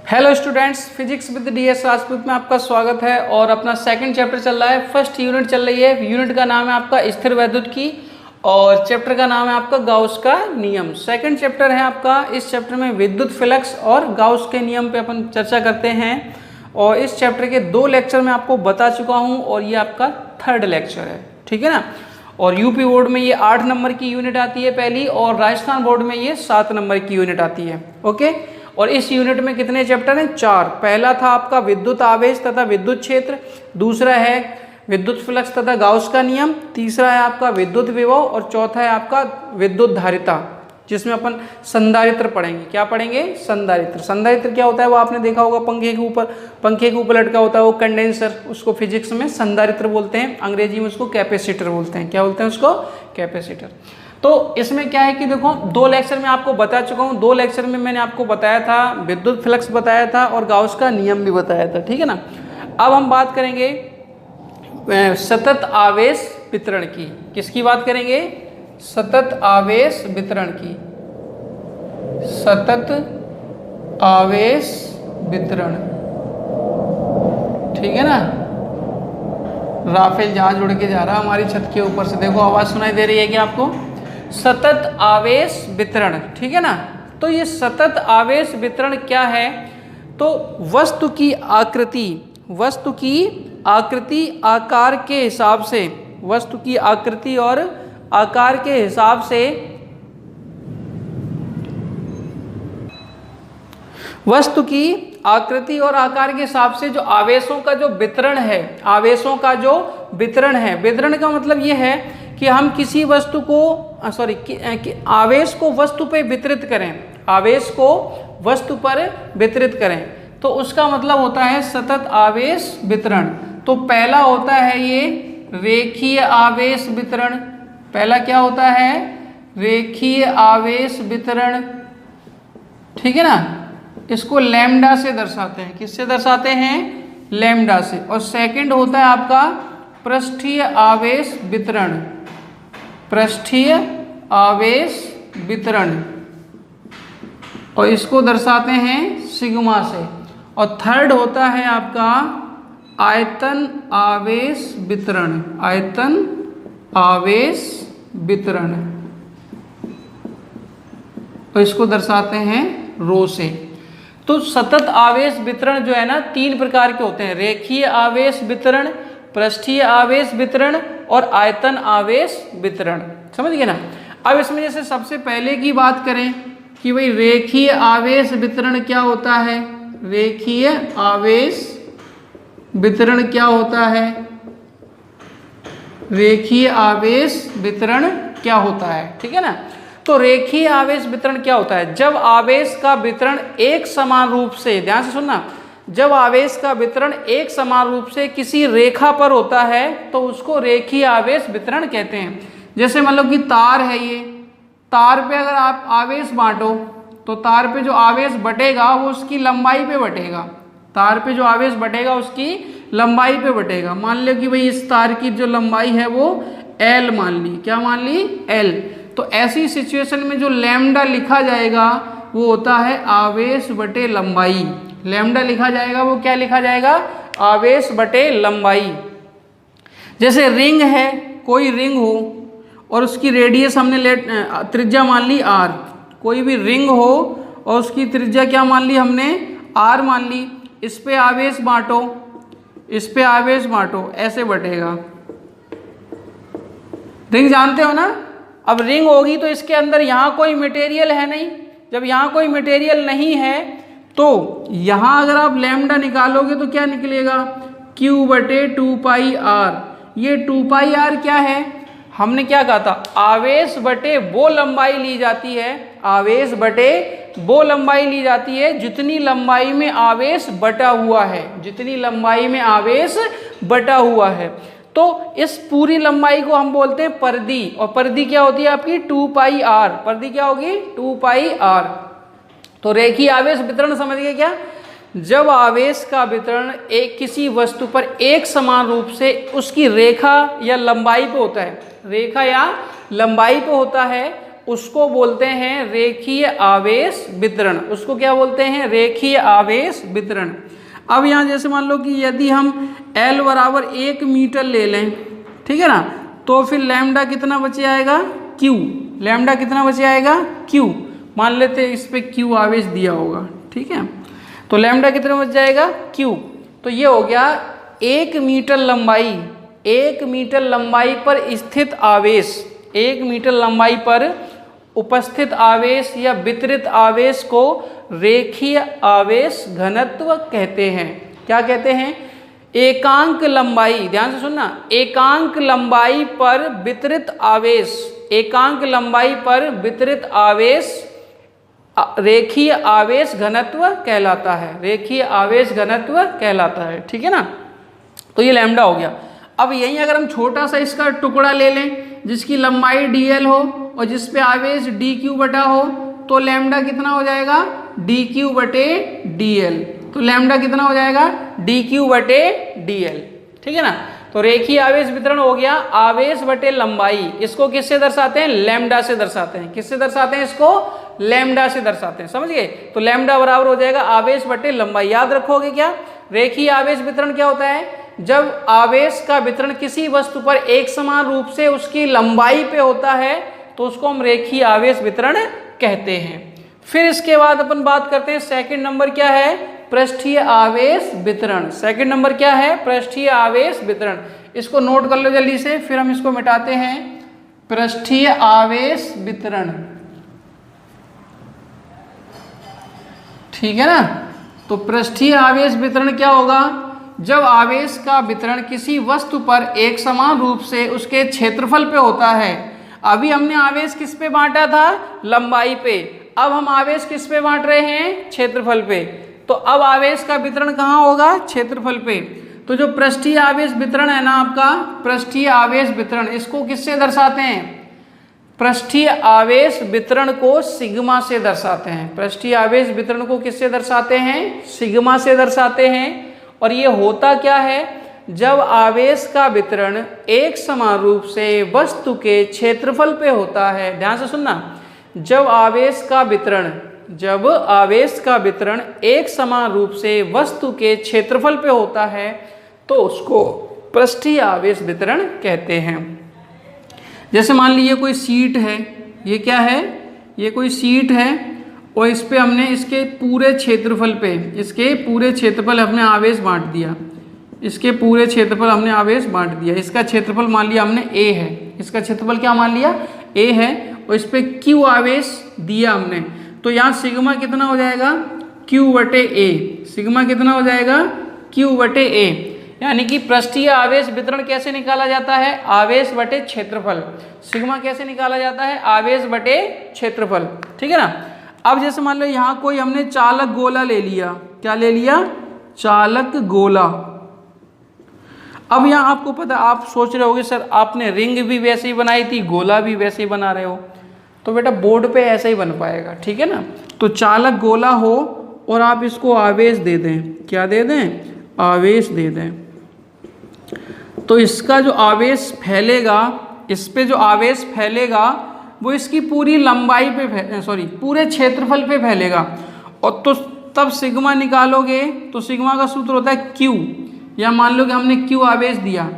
Hello students, physics with DS Rajput में आपका स्वागत है। और अपना सेकंड चैप्टर चल रहा है, फर्स्ट यूनिट चल रही है। यूनिट का नाम है आपका स्थिर वैद्युत की और चैप्टर का नाम है आपका गाउस का नियम। सेकंड चैप्टर है आपका। इस चैप्टर में विद्युत फ्लक्स और गाउस के नियम पे अपन चर्चा करते हैं और इस चैप्टर के 2 लेक्चर मैं आपको बता चुका हूँ और ये आपका 3rd लेक्चर है, ठीक है ना। और यूपी बोर्ड में ये 8 नंबर की यूनिट आती है पहली, और राजस्थान बोर्ड में ये 7 नंबर की यूनिट आती है। ओके, और इस यूनिट में कितने चैप्टर हैं? 4। पहला था आपका विद्युत आवेश तथा विद्युत क्षेत्र, दूसरा है विद्युत फ्लक्स तथा गाउस का नियम, तीसरा है आपका विद्युत विभव और चौथा है आपका विद्युत धारिता, जिसमें अपन संधारित्र पढ़ेंगे। क्या पढ़ेंगे? संधारित्र। संधारित्र क्या होता है वो आपने देखा होगा, पंखे के ऊपर लटका होता है वो कंडेंसर, उसको फिजिक्स में संधारित्र बोलते हैं, अंग्रेजी में उसको कैपेसिटर बोलते हैं। क्या बोलते हैं उसको? कैपेसिटर। तो इसमें क्या है कि देखो 2 लेक्चर में आपको बता चुका हूँ। 2 लेक्चर में मैंने आपको बताया था विद्युत फ्लक्स बताया था और गाउस का नियम भी बताया था, ठीक है ना। अब हम बात करेंगे सतत आवेश वितरण की। किसकी बात करेंगे? सतत आवेश वितरण की। सतत आवेश वितरण, ठीक है ना। राफेल जहाज उड़ के जा रहा है हमारी छत के ऊपर से, देखो आवाज सुनाई दे रही है क्या आपको? सतत आवेश वितरण, ठीक है ना। तो ये सतत आवेश वितरण क्या है? तो वस्तु की आकृति आकार के हिसाब से, वस्तु की आकृति और आकार के हिसाब से वस्तु की आकृति और आकार के हिसाब से जो आवेशों का जो वितरण है, आवेशों का जो वितरण है, वितरण का मतलब ये है कि हम किसी वस्तु को आवेश को वस्तु पे वितरित करें, आवेश को वस्तु पर वितरित करें, तो उसका मतलब होता है सतत आवेश वितरण। तो पहला होता है ये रेखीय आवेश वितरण। पहला क्या होता है? रेखीय आवेश वितरण, ठीक है ना। इसको लैम्डा से दर्शाते हैं। किससे दर्शाते हैं? लैम्डा से। और सेकंड होता है आपका पृष्ठीय आवेश वितरण। पृष्ठीय आवेश वितरण, और इसको दर्शाते हैं सिग्मा से। और थर्ड होता है आपका आयतन आवेश वितरण। आयतन आवेश वितरण, और इसको दर्शाते हैं रो से। तो सतत आवेश वितरण जो है ना 3 प्रकार के होते हैं, रेखीय आवेश वितरण, पृष्ठीय आवेश वितरण और आयतन आवेश वितरण। समझ गए ना। अब इसमें जैसे सबसे पहले की बात करें कि भाई रेखीय आवेश वितरण क्या होता है? रेखीय आवेश वितरण क्या होता है? रेखीय आवेश वितरण क्या होता है, ठीक है ना। तो रेखीय आवेश वितरण क्या होता है? जब आवेश का वितरण एक समान रूप से, ध्यान से सुनना, जब आवेश का वितरण एक समान रूप से किसी रेखा पर होता है तो उसको रेखीय आवेश वितरण कहते हैं। जैसे मतलब कि तार है, ये तार पे अगर आप आवेश बांटो तो तार पे जो आवेश बटेगा वो उसकी लंबाई पे बटेगा। तार पे जो आवेश बटेगा उसकी लंबाई पे बटेगा। मान लो कि भाई इस तार की जो लंबाई है वो L मान ली। क्या मान ली? L। तो ऐसी सिचुएशन में जो लैम्डा लिखा जाएगा वो होता है आवेश बटे लंबाई। लैम्डा लिखा जाएगा वो क्या लिखा जाएगा? आवेश बटे लंबाई। जैसे रिंग है, कोई रिंग हो और उसकी रेडियस हमने त्रिज्या मान ली R। कोई भी रिंग हो और उसकी त्रिज्या क्या मान ली हमने? R मान ली। इस पे आवेश बांटो, इस पे आवेश बांटो, ऐसे बटेगा। रिंग जानते हो ना। अब रिंग होगी तो इसके अंदर यहाँ कोई मटेरियल है नहीं। जब यहाँ कोई मटेरियल नहीं है तो यहाँ अगर आप लैम्डा निकालोगे तो क्या निकलेगा? Q बटे 2 पाई R। ये 2 पाई R क्या है? हमने क्या कहा था? आवेश बटे वो लंबाई ली जाती है, आवेश बटे वो लंबाई ली जाती है जितनी लंबाई में आवेश बटा हुआ है, जितनी लंबाई में आवेश बटा हुआ है। तो इस पूरी लंबाई को हम बोलते हैं परिधि, और परिधि क्या होती है आपकी? 2 पाई R। परिधि क्या होगी? 2 पाई R। तो रेखीय आवेश वितरण समझ गए क्या? जब आवेश का वितरण एक किसी वस्तु पर एक समान रूप से उसकी रेखा या लंबाई पे होता है, रेखा या लंबाई पे होता है उसको बोलते हैं रेखीय आवेश वितरण। उसको क्या बोलते हैं? रेखीय आवेश वितरण। अब यहाँ जैसे मान लो कि यदि हम L बराबर 1 मीटर ले लें, ठीक है ना, तो फिर लैम्डा कितना बच जाएगा? Q। लैम्डा कितना बच जाएगा? Q। मान लेते हैं इस पे Q आवेश दिया होगा, ठीक है, तो लैम्डा कितना बच जाएगा? Q। तो ये हो गया 1 मीटर लंबाई, 1 मीटर लंबाई पर स्थित आवेश, 1 मीटर लंबाई पर उपस्थित आवेश या वितरित आवेश को रेखीय आवेश घनत्व कहते हैं। क्या कहते हैं? एकांक लंबाई, ध्यान से सुनना, एकांक लंबाई पर वितरित आवेश, एकांक लंबाई पर वितरित आवेश रेखीय आवेश घनत्व कहलाता है, रेखीय आवेश घनत्व कहलाता है, ठीक है ना। तो ये लैम्डा हो गया। अब यहीं अगर हम छोटा सा इसका टुकड़ा ले लें जिसकी लंबाई dl हो और जिस पे आवेश dq बटा हो, तो लैम्डा कितना हो जाएगा? dq बटे dl। तो लैम्डा कितना हो जाएगा? dq बटे dl, ठीक है ना। तो रेखीय आवेश वितरण हो गया आवेश बटे लंबाई। इसको किससे दर्शाते हैं? लैम्डा से दर्शाते हैं। किससे दर्शाते हैं इसको? लैम्डा से दर्शाते हैं, समझ गए। तो लैम्डा बराबर हो जाएगा आवेश बटे लंबाई। याद रखोगे क्या? रेखीय आवेश वितरण क्या होता है? जब आवेश का वितरण किसी वस्तु पर एक समान रूप से उसकी लंबाई पे होता है तो उसको हम रेखीय आवेश वितरण कहते हैं। फिर इसके बाद अपन बात करते हैं सेकंड नंबर क्या है? पृष्ठीय आवेश वितरण। सेकंड नंबर क्या है? पृष्ठीय आवेश वितरण। इसको नोट कर लो जल्दी से, फिर हम इसको मिटाते हैं। पृष्ठीय आवेश वितरण, ठीक है ना। तो पृष्ठीय आवेश वितरण क्या होगा? जब आवेश का वितरण किसी वस्तु पर एक समान रूप से उसके क्षेत्रफल पे होता है। अभी हमने आवेश किस पे बांटा था? लंबाई पे। अब हम आवेश किस पे बांट रहे हैं? क्षेत्रफल पे। तो अब आवेश का वितरण कहाँ होगा? क्षेत्रफल पे। तो जो पृष्ठीय आवेश वितरण है ना आपका, पृष्ठीय आवेश वितरण, इसको किससे दर्शाते हैं? पृष्ठीय आवेश वितरण को सिग्मा से दर्शाते हैं। पृष्ठीय आवेश वितरण को किससे दर्शाते हैं? सिग्मा से दर्शाते हैं। और ये होता क्या है? जब आवेश का वितरण एक समान रूप से वस्तु के क्षेत्रफल पे होता है। ध्यान से सुनना, जब आवेश का वितरण एक समान रूप से वस्तु के क्षेत्रफल पे होता है तो उसको पृष्ठीय आवेश वितरण कहते हैं। जैसे मान लीजिए कोई सीट है, ये क्या है? ये कोई सीट है और इस पे हमने इसके पूरे क्षेत्रफल पे, इसके पूरे क्षेत्रफल हमने आवेश बांट दिया, इसके पूरे क्षेत्रफल हमने आवेश बांट दिया। इसका क्षेत्रफल मान लिया हमने A है, इसका क्षेत्रफल क्या मान लिया? A है, और इस पे Q आवेश दिया हमने। तो यहाँ सिग्मा कितना हो जाएगा? Q बटे A। सिग्मा कितना हो जाएगा? Q बटे A। यानी कि पृष्ठीय आवेश वितरण कैसे निकाला जाता है? आवेश बटे क्षेत्रफल। सिग्मा कैसे निकाला जाता है? आवेश बटे क्षेत्रफल, ठीक है ना। अब जैसे मान लो यहाँ कोई हमने चालक गोला ले लिया। क्या ले लिया? चालक गोला। अब यहाँ आपको पता, आप सोच रहे होगे सर आपने रिंग भी वैसे ही बनाई थी, गोला भी वैसे ही बना रहे हो, तो बेटा बोर्ड पे ऐसा ही बन पाएगा, ठीक है ना। तो चालक गोला हो और आप इसको आवेश दे दें। क्या दे दें? आवेश दे दें। तो इसका जो आवेश फैलेगा, इस पे जो आवेश फैलेगा वो इसकी पूरी लंबाई पे पूरे क्षेत्रफल पे फैलेगा। और तो तब सिग्मा निकालोगे तो सिग्मा का सूत्र होता है Q। या मान लो कि हमने Q आवेश दिया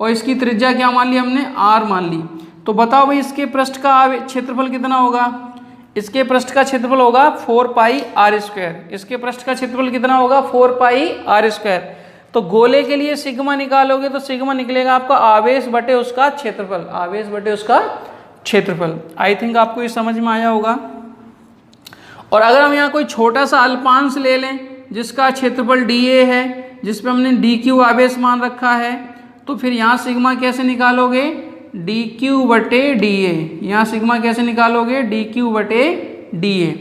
और इसकी त्रिज्या क्या मान ली हमने? R मान ली। तो बताओ भाई इसके पृष्ठ का क्षेत्रफल कितना होगा? इसके पृष्ठ का क्षेत्रफल होगा 4 पाई R स्क्वायर। इसके पृष्ठ का क्षेत्रफल कितना होगा? 4 पाई R स्क्वायर। तो गोले के लिए सिग्मा निकालोगे तो सिग्मा निकलेगा आपका आवेश बटे उसका क्षेत्रफल, आवेश बटे उसका क्षेत्रफल। आई थिंक आपको ये समझ में आया होगा। और अगर हम यहाँ कोई छोटा सा अल्पांश ले लें जिसका क्षेत्रफल dA है, जिसपे हमने dq आवेश मान रखा है, तो फिर यहाँ सिग्मा कैसे निकालोगे? dq बटे dA। यहाँ सिग्मा कैसे निकालोगे? dq बटे dA।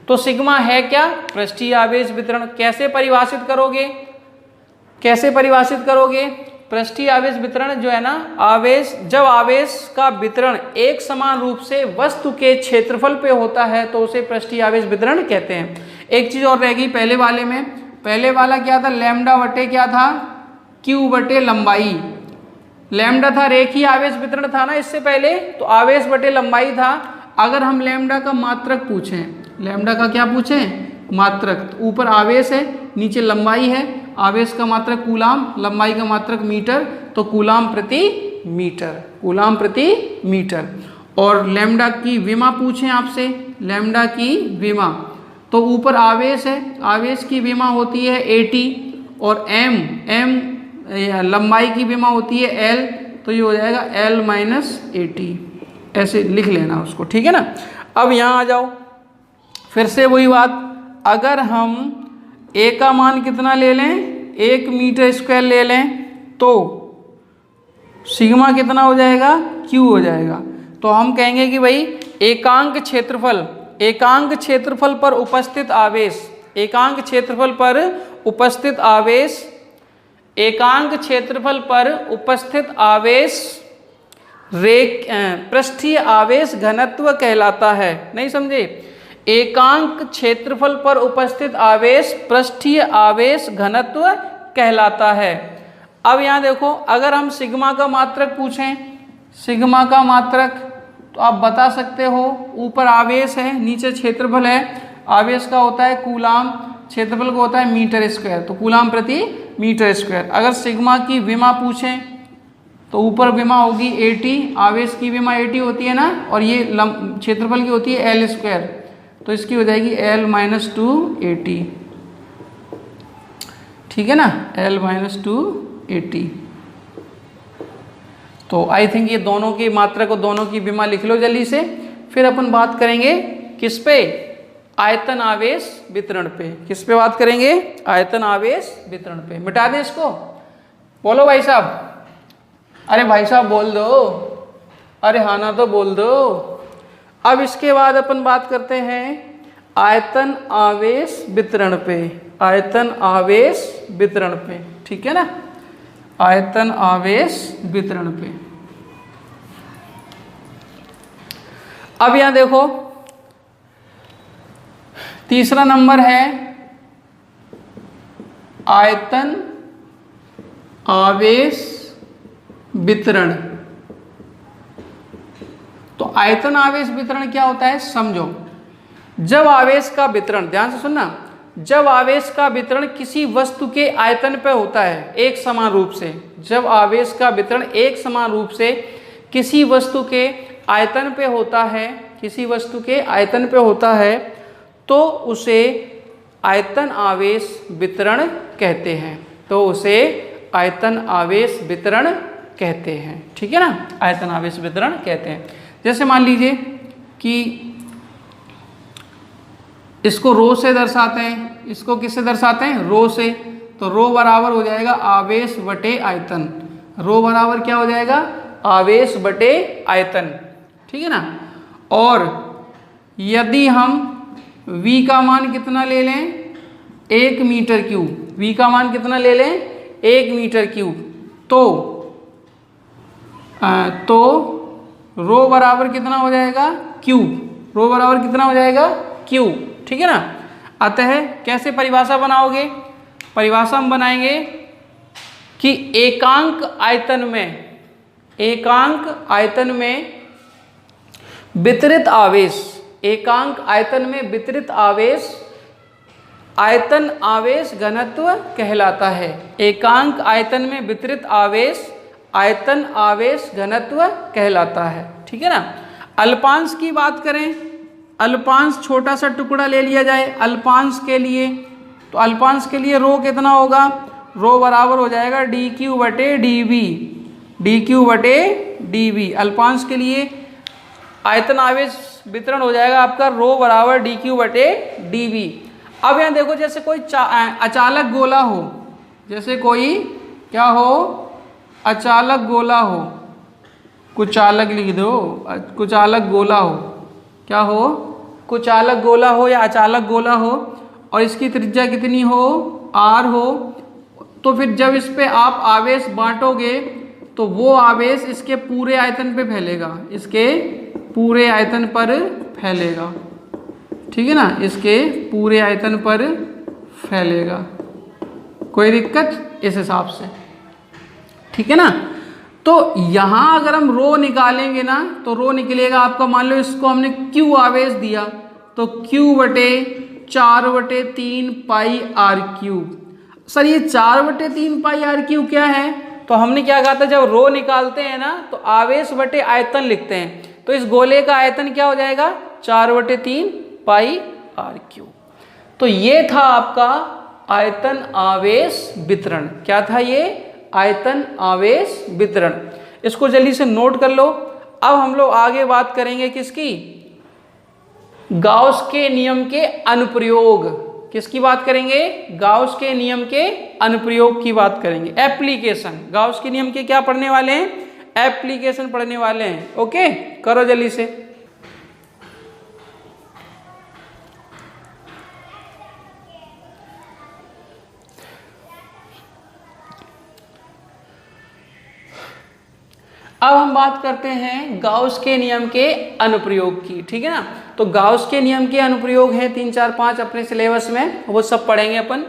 तो सिग्मा है क्या? पृष्ठीय आवेश वितरण। कैसे परिभाषित करोगे? कैसे परिभाषित करोगे? पृष्ठीय आवेश वितरण जो है ना, जब आवेश का वितरण एक समान रूप से वस्तु के क्षेत्रफल पे होता है तो उसे पृष्ठीय आवेश वितरण कहते हैं। एक चीज और रह गई पहले वाले में। पहले वाला क्या था? लैम्डा बटे क्या था? Q बटे लंबाई। लैम्डा था रेखीय आवेश वितरण था ना इससे पहले, तो आवेश बटे लंबाई था। अगर हम लैम्डा का मात्रक पूछें, लैम्डा का क्या पूछें? मात्रक। तो ऊपर आवेश है, नीचे लंबाई है। आवेश का मात्रक कूलाम, लंबाई का मात्रक मीटर, तो कूलाम प्रति मीटर, कूलाम प्रति मीटर। और लैम्डा की विमा पूछें आपसे, लैम्डा की विमा, तो ऊपर आवेश है, आवेश की विमा होती है AT, और m लंबाई की विमा होती है L, तो ये हो जाएगा L माइनस AT। ऐसे लिख लेना उसको, ठीक है ना। अब यहाँ आ जाओ, फिर से वही बात, अगर हम A का मान कितना ले लें, 1 मीटर स्क्वायर ले लें, तो सिग्मा कितना हो जाएगा? Q हो जाएगा। तो हम कहेंगे कि भाई एकांक क्षेत्रफल, एकांक क्षेत्रफल पर उपस्थित आवेश, एकांक क्षेत्रफल पर उपस्थित आवेश, एकांक क्षेत्रफल पर उपस्थित आवेश पृष्ठीय आवेश घनत्व कहलाता है। नहीं समझे? एकांक क्षेत्रफल पर उपस्थित आवेश पृष्ठीय आवेश घनत्व कहलाता है। अब यहाँ देखो, अगर हम सिग्मा का मात्रक पूछें, सिग्मा का मात्रक, तो आप बता सकते हो, ऊपर आवेश है, नीचे क्षेत्रफल है। आवेश का होता है कूलाम, क्षेत्रफल का होता है मीटर स्क्वायर, तो कूलाम प्रति मीटर स्क्वायर। अगर सिग्मा की विमा पूछें, तो ऊपर विमा होगी AT, आवेश की विमा AT होती है ना, और ये क्षेत्रफल की होती है L स्क्वायर, तो इसकी हो जाएगी L माइनस 2 AT, ठीक है ना, L माइनस 2 AT। तो आई थिंक ये दोनों की मात्रा को, दोनों की विमा लिख लो जल्दी से। फिर अपन बात करेंगे किस पे? आयतन आवेश वितरण पे। किस पे बात करेंगे? आयतन आवेश वितरण पे। मिटा दें इसको, बोलो भाई साहब, अरे भाई साहब बोल दो, अरे हाँ ना तो बोल दो। अब इसके बाद अपन बात करते हैं आयतन आवेश वितरण पे, आयतन आवेश वितरण पे, ठीक है ना, आयतन आवेश वितरण पे। अब यहां देखो, तीसरा नंबर है आयतन आवेश वितरण। तो आयतन आवेश वितरण क्या होता है समझो। जब आवेश का वितरण, ध्यान से सुनना, जब आवेश का वितरण किसी वस्तु के आयतन पर होता है एक समान रूप से, जब आवेश का वितरण एक समान रूप से किसी वस्तु के आयतन पे होता है, किसी वस्तु के आयतन पे होता है, तो उसे आयतन आवेश वितरण कहते हैं, तो उसे आयतन आवेश वितरण कहते हैं, ठीक है ना, आयतन आवेश वितरण कहते हैं। जैसे मान लीजिए कि इसको रो से दर्शाते हैं, इसको किससे दर्शाते हैं? रो से। तो रो बराबर हो जाएगा आवेश बटे आयतन, रो बराबर क्या हो जाएगा? आवेश बटे आयतन, ठीक है ना। और यदि हम V का मान कितना ले लें? 1 मीटर क्यूब, V का मान कितना ले लें? 1 मीटर क्यूब, तो रो बराबर कितना हो जाएगा? क्यूब, रो बराबर कितना हो जाएगा? क्यूब, ठीक है ना। अतः कैसे परिभाषा बनाओगे? परिभाषा हम बनाएंगे कि एकांक आयतन में, एकांक आयतन में वितरित आवेश, एकांक आयतन में वितरित आवेश आयतन आवेश घनत्व कहलाता है। एकांक आयतन में वितरित आवेश आयतन आवेश घनत्व कहलाता है, ठीक है ना। अल्पांश की बात करें, अल्पांश छोटा सा टुकड़ा ले लिया जाए अल्पांश के लिए, तो अल्पांश के लिए रो कितना होगा? रो बराबर हो जाएगा DQ बटे DV, DQ बटे DV। अल्पांश के लिए आयतन आवेश वितरण हो जाएगा आपका रो बराबर DQ बटे DV। अब यहाँ देखो, जैसे कोई अचालक गोला हो, जैसे कोई क्या हो? अचालक गोला हो, कुचालक लिख दो, कुचालक गोला हो, क्या हो? कुचालक गोला हो या अचालक गोला हो, और इसकी त्रिज्या कितनी हो? R हो। तो फिर जब इस पे आप आवेश बांटोगे तो वो आवेश इसके पूरे आयतन पे फैलेगा, इसके पूरे आयतन पर फैलेगा, ठीक है ना, इसके पूरे आयतन पर फैलेगा। कोई दिक्कत इस हिसाब से, ठीक है ना। तो यहां अगर हम रो निकालेंगे ना तो रो निकलेगा आपका, मान लो इसको हमने क्यू आवेश दिया तो Q/4/3 pi are cube. Sir ये 4/3 पाई आर क्यूब क्या है? तो हमने क्या कहा था, जब रो निकालते हैं ना तो आवेश बटे आयतन लिखते हैं, तो इस गोले का आयतन क्या हो जाएगा 4/3 पाई आर क्यूब। तो ये था आपका आयतन आवेश वितरण। क्या था ये? आयतन आवेश वितरण। इसको जल्दी से नोट कर लो। अब हम लोग आगे बात करेंगे किसकी? गाउस के नियम के अनुप्रयोग। किसकी बात करेंगे? गाउस के नियम के अनुप्रयोग की बात करेंगे। एप्लीकेशन। गाउस के नियम के क्या पढ़ने वाले हैं? एप्लीकेशन पढ़ने वाले हैं। ओके, करो जल्दी से। अब हम बात करते हैं गाउस के नियम के अनुप्रयोग की, ठीक है ना। तो गाउस के नियम के अनुप्रयोग हैं 3 4 5 अपने सिलेबस में, वो सब पढ़ेंगे अपन।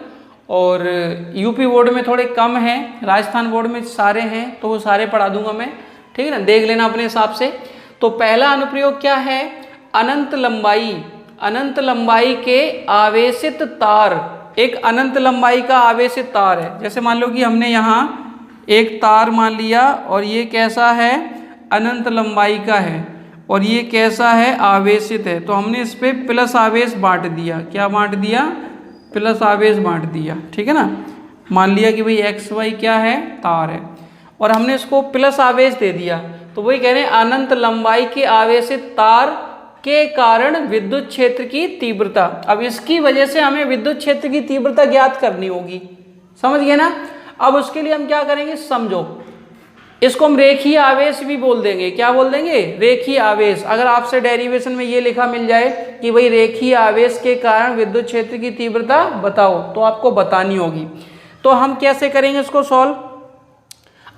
और यूपी बोर्ड में थोड़े कम हैं, राजस्थान बोर्ड में सारे हैं, तो वो सारे पढ़ा दूंगा मैं, ठीक है ना, देख लेना अपने हिसाब से। तो पहला अनुप्रयोग क्या है? अनंत लंबाई। अनंत लंबाई के आवेशित तार। एक अनंत लंबाई का आवेशित तार है। जैसे मान लो कि हमने यहाँ एक तार मान लिया और ये कैसा है? अनंत लंबाई का है, और ये कैसा है? आवेशित है। तो हमने इस पे प्लस आवेश बांट दिया। क्या बांट दिया? प्लस आवेश बांट दिया, ठीक है ना। मान लिया कि भाई XY क्या है? तार है, और हमने इसको प्लस आवेश दे दिया। तो वही कह रहे हैं अनंत लंबाई के आवेशित तार के कारण विद्युत क्षेत्र की तीव्रता। अब इसकी वजह से हमें विद्युत क्षेत्र की तीव्रता ज्ञात करनी होगी, समझ गए ना। अब उसके लिए हम क्या करेंगे, समझो। इसको हम रेखीय आवेश भी बोल देंगे। क्या बोल देंगे? रेखीय आवेश। अगर आपसे डेरिवेशन में ये लिखा मिल जाए कि भाई रेखीय आवेश के कारण विद्युत क्षेत्र की तीव्रता बताओ, तो आपको बतानी होगी। तो हम कैसे करेंगे इसको सॉल्व?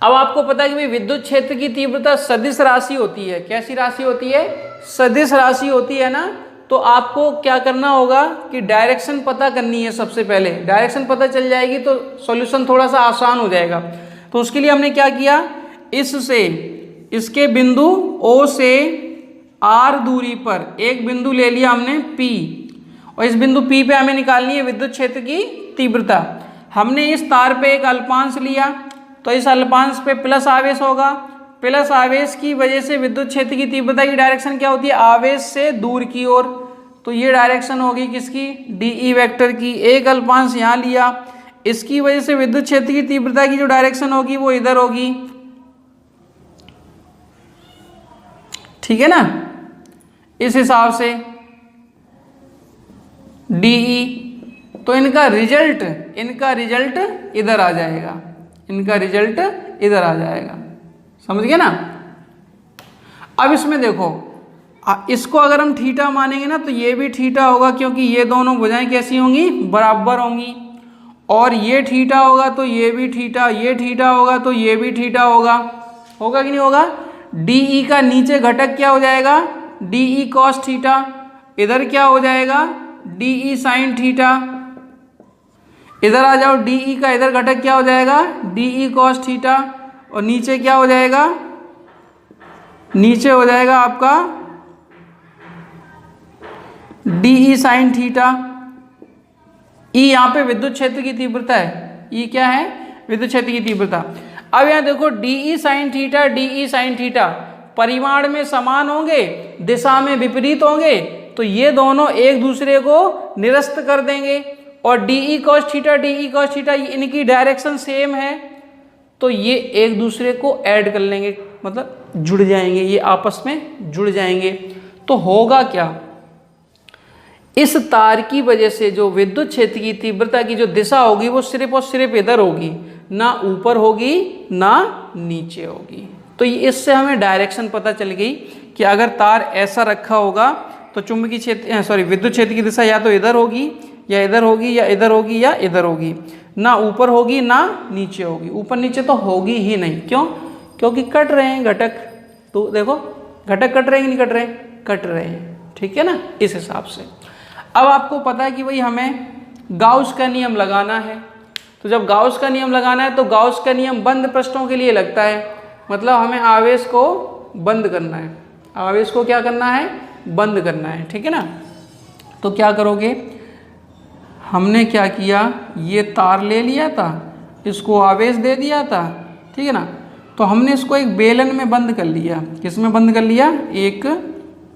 अब आपको पता है कि भाई विद्युत क्षेत्र की तीव्रता सदिश राशि होती है। कैसी राशि होती है? सदिश राशि होती है ना। तो आपको क्या करना होगा कि डायरेक्शन पता करनी है। सबसे पहले डायरेक्शन पता चल जाएगी तो सॉल्यूशन थोड़ा सा आसान हो जाएगा। तो उसके लिए हमने क्या किया, इससे इसके बिंदु O से R दूरी पर एक बिंदु ले लिया हमने P, और इस बिंदु P पे हमें निकालनी है विद्युत क्षेत्र की तीव्रता। हमने इस तार पे एक अल्पांश लिया, तो इस अल्पांश पे प्लस आवेश होगा। प्लस आवेश की वजह से विद्युत क्षेत्र की तीव्रता की डायरेक्शन क्या होती है? आवेश से दूर की ओर। तो ये डायरेक्शन होगी किसकी? DE वेक्टर की। एक अल्पांश यहाँ लिया, इसकी वजह से विद्युत क्षेत्र की तीव्रता की जो डायरेक्शन होगी वो इधर होगी, ठीक है ना। इस हिसाब से DE, तो इनका रिजल्ट इधर आ जाएगा। इनका रिजल्ट इधर आ जाएगा, समझ गए ना। अब इसमें देखो, इसको अगर हम थीटा मानेंगे ना तो ये भी थीटा होगा, क्योंकि ये दोनों भुजाएं कैसी होंगी? बराबर होंगी। और ये थीटा होगा तो ये भी थीटा, ये थीटा होगा तो ये भी थीटा होगा। होगा कि नहीं होगा? DE का नीचे घटक क्या हो जाएगा? DE cos theta. इधर क्या हो जाएगा? DE sin theta. इधर आ जाओ, DE का इधर घटक क्या हो जाएगा? DE cos theta. और नीचे क्या हो जाएगा? नीचे हो जाएगा आपका DE sin थीटा। E यहाँ पे विद्युत क्षेत्र की तीव्रता है। E क्या है? विद्युत क्षेत्र की तीव्रता। अब यहाँ देखो DE sin theta, DE sin theta परिमाण में समान होंगे, दिशा में विपरीत होंगे, तो ये दोनों एक दूसरे को निरस्त कर देंगे। और DE cos थीटा इनकी डायरेक्शन सेम है, तो ये एक दूसरे को ऐड कर लेंगे, मतलब जुड़ जाएंगे, ये आपस में जुड़ जाएंगे। तो होगा क्या? इस तार की वजह से जो विद्युत क्षेत्र की तीव्रता की जो दिशा होगी वो सिर्फ और सिर्फ इधर होगी, ना ऊपर होगी ना नीचे होगी। तो इससे हमें डायरेक्शन पता चल गई कि अगर तार ऐसा रखा होगा तो चुंबकीय क्षेत्र विद्युत क्षेत्र की दिशा या तो इधर होगी या इधर होगी या इधर होगी या इधर होगी, ना ऊपर होगी ना नीचे होगी। ऊपर नीचे तो होगी ही नहीं। क्यों? क्योंकि कट रहे हैं घटक। तो देखो घटक कट रहे हैं कि नहीं कट रहे? कट रहे हैं, ठीक है ना। इस हिसाब से अब आपको पता है कि भाई हमें गाउस का नियम लगाना है। तो जब गाउस का नियम लगाना है तो गाउस का नियम बंद पृष्ठों के लिए लगता है। मतलब हमें आवेश को बंद करना है, आवेश को क्या करना है, बंद करना है, ठीक है ना। तो क्या करोगे, हमने क्या किया, ये तार ले लिया था, इसको आवेश दे दिया था, ठीक है ना। तो हमने इसको एक बेलन में बंद कर लिया। किस में बंद कर लिया, एक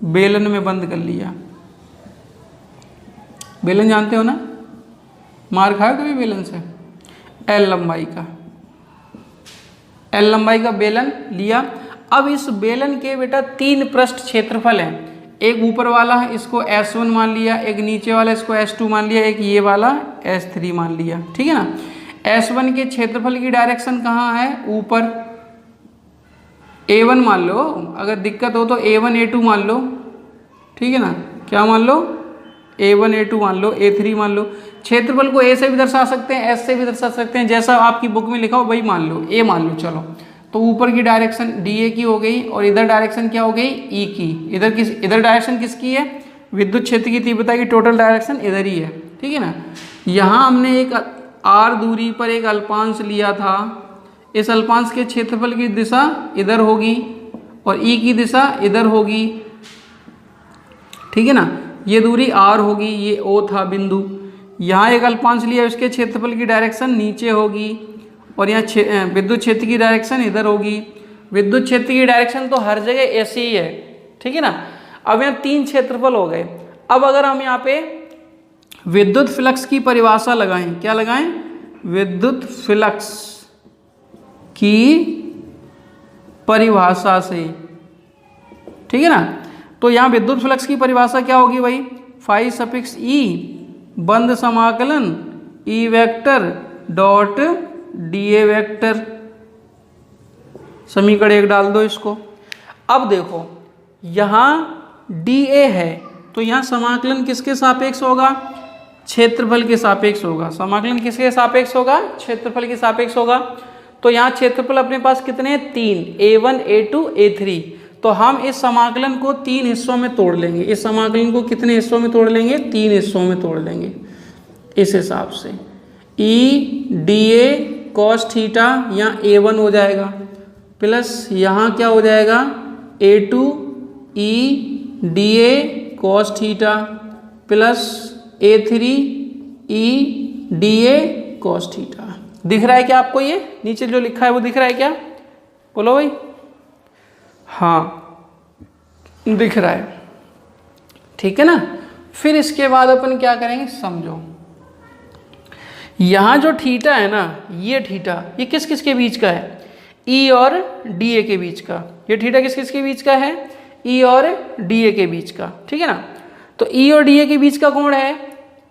बेलन में बंद कर लिया। बेलन जानते हो ना, मार खाओ कभी बेलन से, एल लंबाई का, एल लंबाई का बेलन लिया। अब इस बेलन के बेटा 3 पृष्ठ क्षेत्रफल हैं, एक ऊपर वाला है इसको S1 मान लिया, एक नीचे वाला इसको S2 मान लिया, एक ये वाला S3 मान लिया, ठीक है ना। S1 के क्षेत्रफल की डायरेक्शन कहाँ है, ऊपर, A1 मान लो, अगर दिक्कत हो तो A1 A2 मान लो, ठीक है ना। क्या मान लो, A1 A2 मान लो, A3 मान लो। क्षेत्रफल को A से भी दर्शा सकते हैं, S से भी दर्शा सकते हैं, जैसा आपकी बुक में लिखा हो वही मान लो, A मान लो। चलो, तो ऊपर की डायरेक्शन DA की हो गई और इधर डायरेक्शन क्या हो गई, E की। इधर डायरेक्शन किसकी है, विद्युत क्षेत्र की तीव्रता की टोटल डायरेक्शन इधर ही है, ठीक है ना। यहाँ हमने एक R दूरी पर एक अल्पांश लिया था, इस अल्पांश के क्षेत्रफल की दिशा इधर होगी और E की दिशा इधर होगी, ठीक है ना। ये दूरी R होगी, ये O था बिंदु। यहाँ एक अल्पांश लिया, उसके क्षेत्रफल की डायरेक्शन नीचे होगी और यहाँ विद्युत क्षेत्र की डायरेक्शन इधर होगी। विद्युत क्षेत्र की डायरेक्शन तो हर जगह ऐसी ही है, ठीक है ना। अब यहाँ 3 क्षेत्रफल हो गए। अब अगर हम यहाँ पे विद्युत फ्लक्स की परिभाषा लगाएं, क्या लगाएं, विद्युत फ्लक्स की परिभाषा से, ठीक है ना। तो यहाँ विद्युत फ्लक्स की परिभाषा क्या होगी भाई, फाई सफिक्स ई बंद समाकलन E vector dot DA vector, समीकरण 1 डाल दो इसको। अब देखो यहाँ डीए है तो यहाँ समाकलन किसके सापेक्ष होगा, क्षेत्रफल के सापेक्ष होगा। समाकलन किसके सापेक्ष होगा, क्षेत्रफल के सापेक्ष होगा। तो यहाँ क्षेत्रफल अपने पास कितने, 3, A1 A2 A3। तो हम इस समाकलन को 3 हिस्सों में तोड़ लेंगे। इस समाकलन को कितने हिस्सों में तोड़ लेंगे, 3 हिस्सों में तोड़ लेंगे इस हिसाब से। E D A cos theta यहाँ A1 हो जाएगा, प्लस यहाँ क्या हो जाएगा A2 E D A cos theta, plus A3 E D A cos theta. दिख रहा है क्या आपको, ये नीचे जो लिखा है वो दिख रहा है क्या, बोलो भाई। हाँ दिख रहा है, ठीक है ना। फिर इसके बाद अपन क्या करेंगे, समझो। यहाँ जो थीटा है ना, ये थीटा ये किस किस के बीच का है, ई और डी ए के बीच का। ये थीटा किस किस के बीच का है, ई और डी ए के बीच का, ठीक है ना। तो ई और डी ए के बीच का कोण है,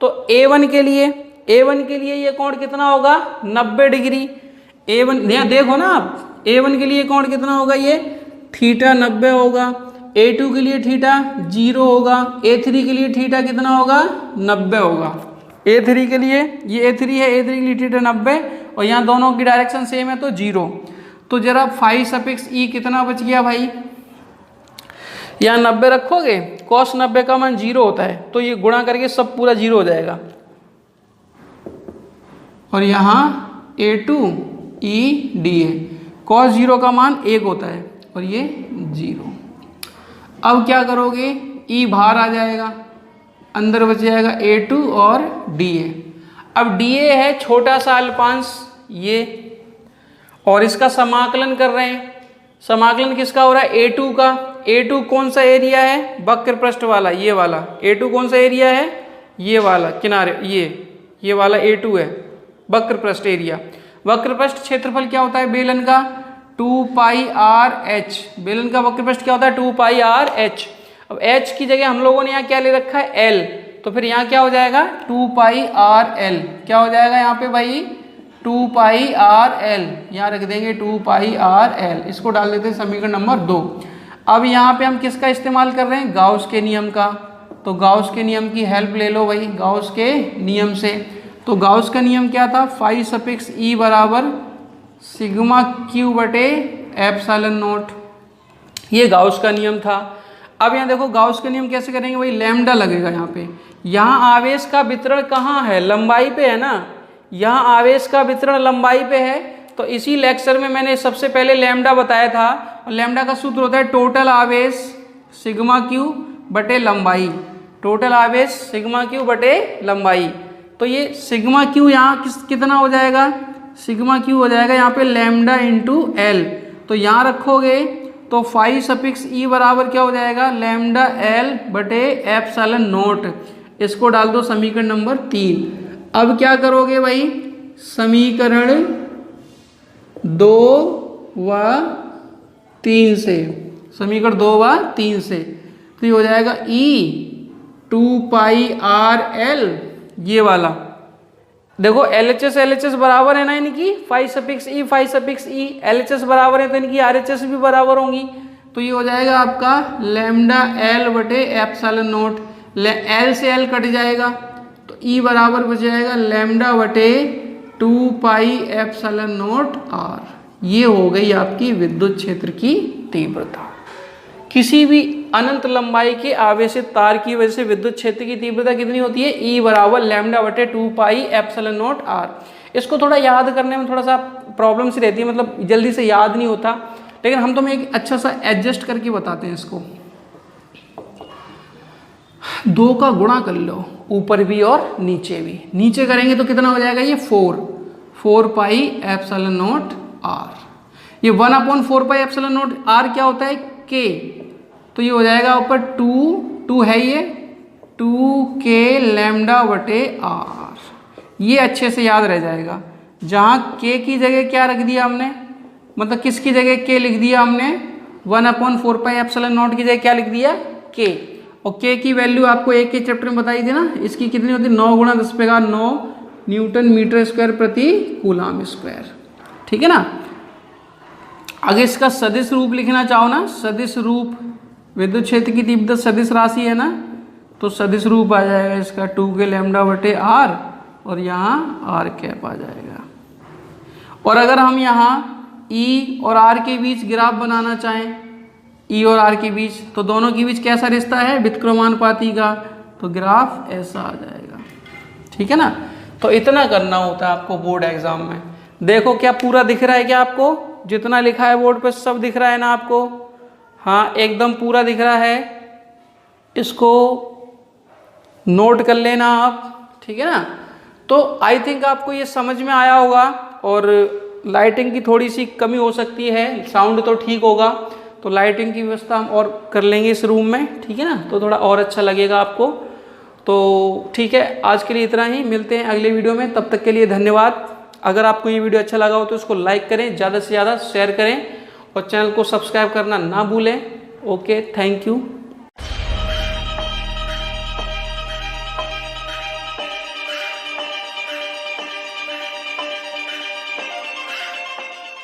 तो A1 के लिए ये कोण कितना होगा, 90 डिग्री। A1 यहाँ देखो ना आप, A1 के लिए कोण कितना होगा, ये थीटा 90 होगा। A2 के लिए थीटा 0 होगा। A3 के लिए थीटा कितना होगा, 90 होगा। A3 के लिए, ये A3 है, A3 के लिए थीटा 90 और यहाँ दोनों की डायरेक्शन सेम है तो 0। तो जरा फाई सफिक्स ई कितना बच गया भाई, यहाँ 90 रखोगे, cos 90 का मान 0 होता है तो ये गुणा करके सब पूरा 0 हो जाएगा। और यहाँ A2 E D A cos 0 का मान 1 होता है और ये 0। अब क्या करोगे, ई बाहर आ जाएगा, अंदर बच जाएगा A2 और DA। अब DA है छोटा सा अल्पांश ये, और इसका समाकलन कर रहे हैं। समाकलन किसका हो रहा है, A2 का। A2 कौन सा एरिया है, वक्र पृष्ठ वाला, ये वाला। A2 कौन सा एरिया है, ये वाला किनारे, ये वाला A2 है, वक्र पृष्ठ एरिया। वक्र पृष्ठ क्षेत्रफल क्या होता है बेलन का, 2 पाई आर एच। बेलन का वक्र पृष्ठ क्या होता है, 2 पाई आर एच। अब h की जगह हम लोगों ने यहाँ क्या ले रखा है, l, तो फिर यहाँ क्या हो जाएगा 2 पाई आर एल। क्या हो जाएगा यहाँ पे भाई, 2 पाई आर एल, यहाँ रख देंगे 2 पाई आर एल। इसको डाल देते हैं समीकरण नंबर 2। अब यहाँ पे हम किसका इस्तेमाल कर रहे हैं, गाउस के नियम का। तो गाउस के नियम की हेल्प ले लो भाई, गाउस के नियम से। तो गाउस का नियम क्या था, फाई सफिक्स ई बराबर सिग्मा क्यू बटे एप्सिलॉन नोट, ये गाउस का नियम था। अब यहाँ देखो गाउस का नियम कैसे करेंगे भाई, लैम्डा लगेगा यहाँ पे। यहाँ आवेश का वितरण कहाँ है, लंबाई पे है ना, यहाँ आवेश का वितरण लंबाई पे है। तो तो इसी लेक्चर में मैंने सबसे पहले लैम्डा बताया था, और लैम्डा का सूत्र होता है टोटल आवेश सिग्मा क्यू बटे लंबाई, टोटल आवेश सिग्मा क्यू बटे लंबाई। तो ये सिग्मा क्यू यहाँ कितना हो जाएगा, सिग्मा क्यू हो जाएगा यहाँ पे लैम्डा इंटू एल। तो यहाँ रखोगे तो फाई सफिक्स ई बराबर क्या हो जाएगा, लैम्डा एल बटे एप्सिलॉन नोट। इसको डाल दो समीकरण नंबर 3। अब क्या करोगे भाई, समीकरण 2 व 3 से, समीकरण 2 व 3 से तो ये हो जाएगा ई 2 पाई आर एल, ये वाला देखो LHS बराबर है ना इनकी, फाई सफिक्स ई LHS बराबर है तो इनकी RHS भी बराबर होंगी। तो ये हो जाएगा आपका लैम्डा एल बटे एप्सिलॉन नोट, एल से एल कट जाएगा तो ई बराबर बच जाएगा लैम्डा बटे 2 पाई एप्सिलॉन नोट आर। ये हो गई आपकी विद्युत क्षेत्र की तीव्रता। किसी भी अनंत लंबाई के आवेशित तार की वजह से विद्युत क्षेत्र की तीव्रता कितनी होती है, ई बराबर लैम्डा बटे 2 पाई एप्सिलॉन नोट आर। इसको थोड़ा याद करने में थोड़ा सा प्रॉब्लम सी रहती है, मतलब जल्दी से याद नहीं होता, लेकिन हम तुम्हें एक अच्छा सा एडजस्ट करके बताते हैं इसको। 2 का गुणा कर लो, ऊपर भी और नीचे भी, नीचे करेंगे तो कितना हो जाएगा, ये 4 पाई एप्सिलॉन नोट आर। ये 1/4 पाई एप्सिलॉन नोट आर क्या होता है, के। तो ये हो जाएगा ऊपर 2 है, ये 2k लैम्डा बटे आर। ये अच्छे से याद रह जाएगा। जहाँ k की जगह क्या रख दिया हमने, मतलब किसकी जगह k लिख दिया हमने, 1/4 पाई एप्सिलॉन नोट की जगह क्या लिख दिया, k। और k की वैल्यू आपको एक के चैप्टर में बताई थी ना, इसकी कितनी होती है, 9 × 10⁻9 न्यूटन मीटर स्क्वायर प्रति कूलाम स्क्वायर, ठीक है ना। अगर इसका सदिश रूप लिखना चाहो ना, सदिश रूप, विद्युत क्षेत्र की तीव्रता सदिश राशि है ना, तो सदिश रूप आ जाएगा इसका 2k लैम्डा बटे आर, और यहाँ आर कैप आ जाएगा। और अगर हम यहाँ ई और आर के बीच ग्राफ बनाना चाहें, ई और आर के बीच, तो दोनों के बीच कैसा रिश्ता है, व्युत्क्रमानुपाती का, तो ग्राफ ऐसा आ जाएगा, ठीक है ना। तो इतना करना होता है आपको बोर्ड एग्जाम में। देखो क्या पूरा दिख रहा है क्या आपको, जितना लिखा है बोर्ड पे सब दिख रहा है ना आपको, हाँ एकदम पूरा दिख रहा है। इसको नोट कर लेना आप, ठीक है ना। तो आई थिंक आपको ये समझ में आया होगा, और लाइटिंग की थोड़ी सी कमी हो सकती है, साउंड तो ठीक होगा, तो लाइटिंग की व्यवस्था हम और कर लेंगे इस रूम में, ठीक है ना, तो थोड़ा और अच्छा लगेगा आपको। तो ठीक है, आज के लिए इतना ही, मिलते हैं अगले वीडियो में, तब तक के लिए धन्यवाद। अगर आपको ये वीडियो अच्छा लगा हो तो इसको लाइक करें, ज़्यादा से ज़्यादा शेयर करें, और चैनल को सब्सक्राइब करना ना भूलें। Okay, thank you.